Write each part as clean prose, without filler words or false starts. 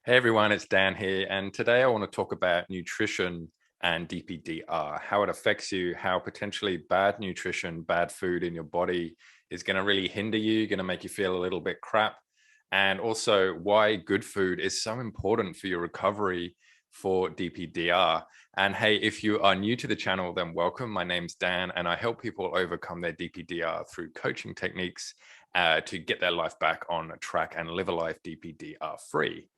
Hey everyone, it's Dan here, and today I want to talk about nutrition and DPDR, how it affects you, how potentially bad nutrition, bad food in your body is going to really hinder you, going to make you feel a little bit crap, and also why good food is so important for your recovery for DPDR. And hey, if you are new to the channel, then welcome. My name's Dan, and I help people overcome their DPDR through coaching techniques to get their life back on track and live a life DPDR free.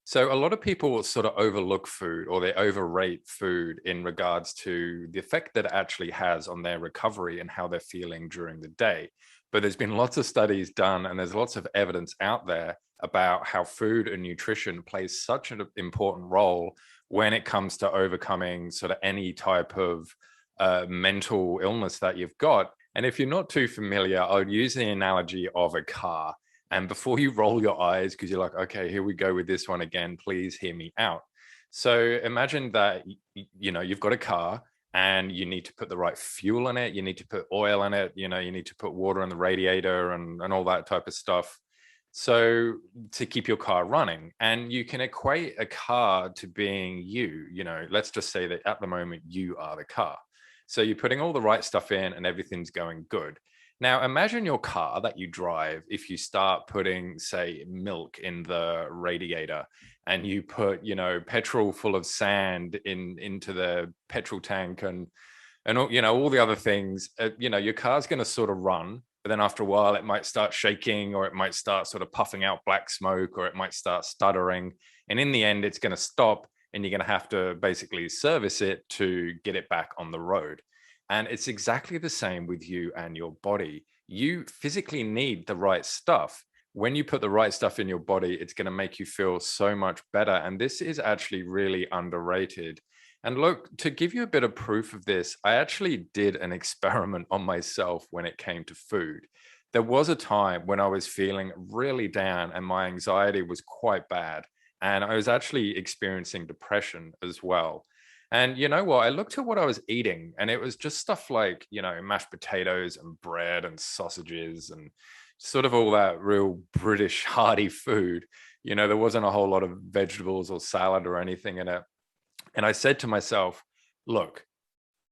So a lot of people sort of overlook food or they overrate food in regards to the effect that it actually has on their recovery and how they're feeling during the day. But there's been lots of studies done and there's lots of evidence out there about how food and nutrition plays such an important role when it comes to overcoming sort of any type of mental illness that you've got. And if you're not too familiar, I would use the analogy of a car. And before you roll your eyes, because you're like, okay, here we go with this one again, please hear me out. So imagine that, you've got a car and you need to put the right fuel in it. You need to put oil in it. You need to put water in the radiator and all that type of stuff. So to keep your car running, and you can equate a car to being let's just say that at the moment you are the car. So you're putting all the right stuff in and everything's going good. Now, imagine your car that you drive. If you start putting, say, milk in the radiator and you put, petrol full of sand into the petrol tank and all the other things, your car's going to sort of run. But then after a while, it might start shaking or it might start sort of puffing out black smoke or it might start stuttering. And in the end, it's going to stop and you're going to have to basically service it to get it back on the road. And it's exactly the same with you and your body. You physically need the right stuff. When you put the right stuff in your body, it's going to make you feel so much better. And this is actually really underrated. And look, to give you a bit of proof of this, I actually did an experiment on myself when it came to food. There was a time when I was feeling really down and my anxiety was quite bad. And I was actually experiencing depression as well. And you know what? I looked at what I was eating, and it was just stuff like, mashed potatoes and bread and sausages and sort of all that real British hearty food. There wasn't a whole lot of vegetables or salad or anything in it. And I said to myself, look,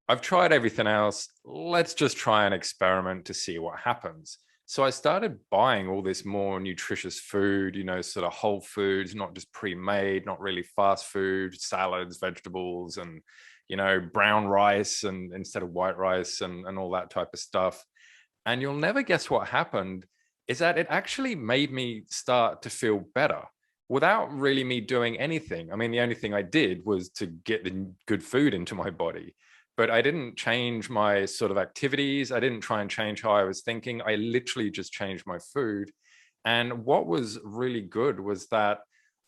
I've tried everything else. Let's just try an experiment to see what happens. So I started buying all this more nutritious food, sort of whole foods, not just pre-made, not really fast food, salads, vegetables, and, brown rice and instead of white rice and all that type of stuff. And you'll never guess what happened is that it actually made me start to feel better without really me doing anything. I mean, the only thing I did was to get the good food into my body. But I didn't change my sort of activities. I didn't try and change how I was thinking. I literally just changed my food. And what was really good was that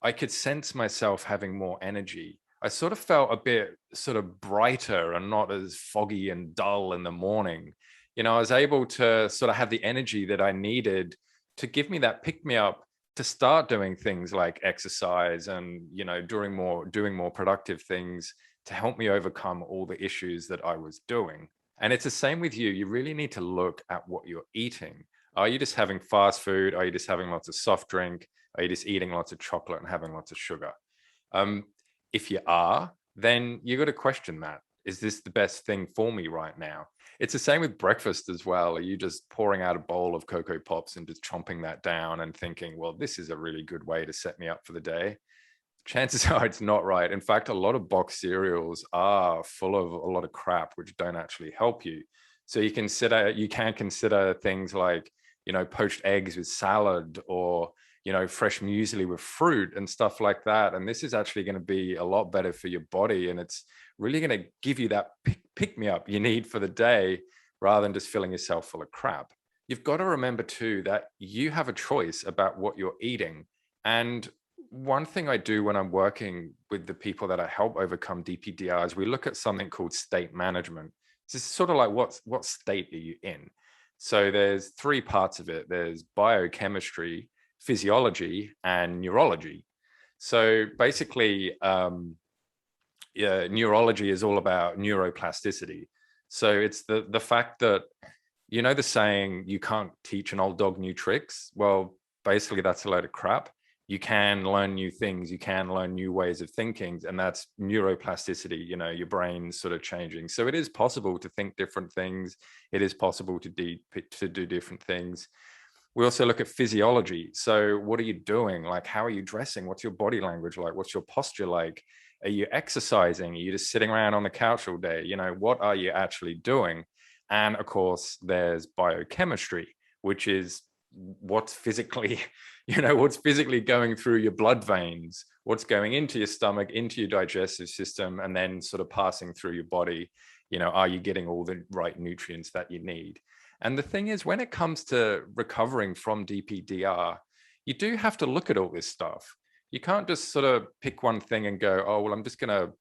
I could sense myself having more energy. I sort of felt a bit sort of brighter and not as foggy and dull in the morning. I was able to sort of have the energy that I needed to give me that pick me up to start doing things like exercise and, doing more productive things to help me overcome all the issues that I was doing. And it's the same with you. You really need to look at what you're eating. Are you just having fast food? Are you just having lots of soft drink? Are you just eating lots of chocolate and having lots of sugar? Um, if you are, then you got to question that. Is this the best thing for me right now? It's the same with breakfast as well. Are you just pouring out a bowl of Cocoa Pops and just chomping that down and thinking, well, this is a really good way to set me up for the day? Chances are it's not right. In fact, a lot of boxed cereals are full of a lot of crap which don't actually help you. So you can consider things like, poached eggs with salad or, fresh muesli with fruit and stuff like that. And this is actually going to be a lot better for your body. And it's really going to give you that pick me up you need for the day rather than just filling yourself full of crap. You've got to remember too that you have a choice about what you're eating. And one thing I do when I'm working with the people that I help overcome DPDR is we look at something called state management. It's sort of like what state are you in? So there's three parts of it. There's biochemistry, physiology, and neurology. So basically, neurology is all about neuroplasticity. So it's the fact that, the saying, you can't teach an old dog new tricks. Well, basically that's a load of crap. you can learn new things, you can learn new ways of thinking, and that's neuroplasticity, your brain sort of changing. So it is possible to think different things. It is possible to do different things. We also look at physiology. So what are you doing? Like, how are you dressing? What's your body language like? What's your posture like? Are you exercising? Are you just sitting around on the couch all day? What are you actually doing? And of course, there's biochemistry, which is what's physically, what's physically going through your blood veins, what's going into your stomach, into your digestive system, and then sort of passing through your body. Are you getting all the right nutrients that you need? And the thing is, when it comes to recovering from DPDR, you do have to look at all this stuff. You can't just sort of pick one thing and go, oh, well, I'm just going to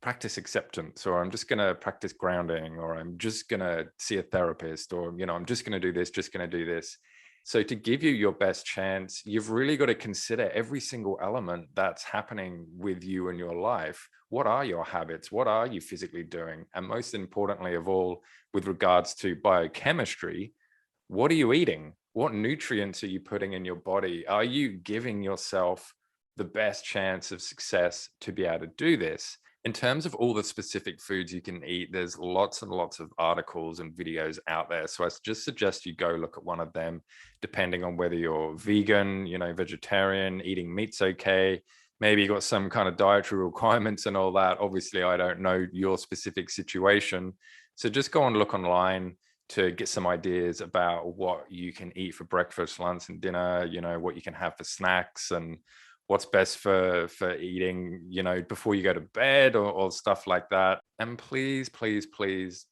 practice acceptance, or I'm just going to practice grounding, or I'm just going to see a therapist, or, I'm just going to do this, just going to do this. So to give you your best chance, you've really got to consider every single element that's happening with you in your life. What are your habits? What are you physically doing? And most importantly of all, with regards to biochemistry, what are you eating? What nutrients are you putting in your body? Are you giving yourself the best chance of success to be able to do this? In terms of all the specific foods you can eat, there's lots and lots of articles and videos out there. So I just suggest you go look at one of them, depending on whether you're vegan, vegetarian, eating meat's okay. Maybe you got some kind of dietary requirements and all that. Obviously, I don't know your specific situation. So just go and look online to get some ideas about what you can eat for breakfast, lunch, and dinner, what you can have for snacks, and what's best for eating, before you go to bed, or stuff like that. And please, please, please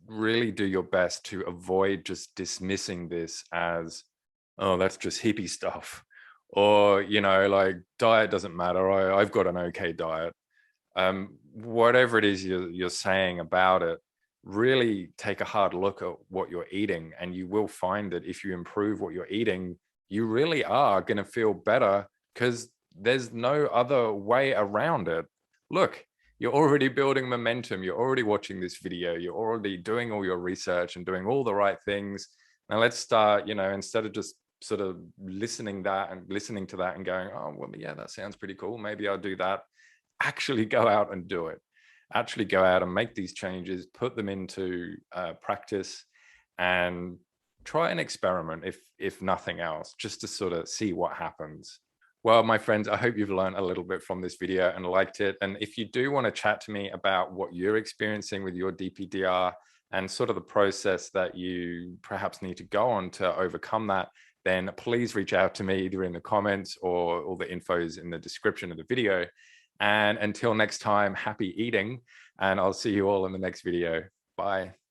really do your best to avoid just dismissing this as, oh, that's just hippie stuff. Or, like, diet doesn't matter. I've got an okay diet. Whatever it is you're saying about it, really take a hard look at what you're eating, and you will find that if you improve what you're eating, you really are going to feel better, because there's no other way around it. Look, you're already building momentum. You're already watching this video. You're already doing all your research and doing all the right things. Now let's start, instead of just sort of listening to that and going, oh, well, yeah, that sounds pretty cool, maybe I'll do that. Actually go out and do it. Actually go out and make these changes, put them into practice, and try an experiment, if nothing else, just to sort of see what happens. Well, my friends, I hope you've learned a little bit from this video and liked it. And if you do want to chat to me about what you're experiencing with your DPDR and sort of the process that you perhaps need to go on to overcome that, then please reach out to me either in the comments, or all the info is in the description of the video. And until next time, happy eating, and I'll see you all in the next video. Bye.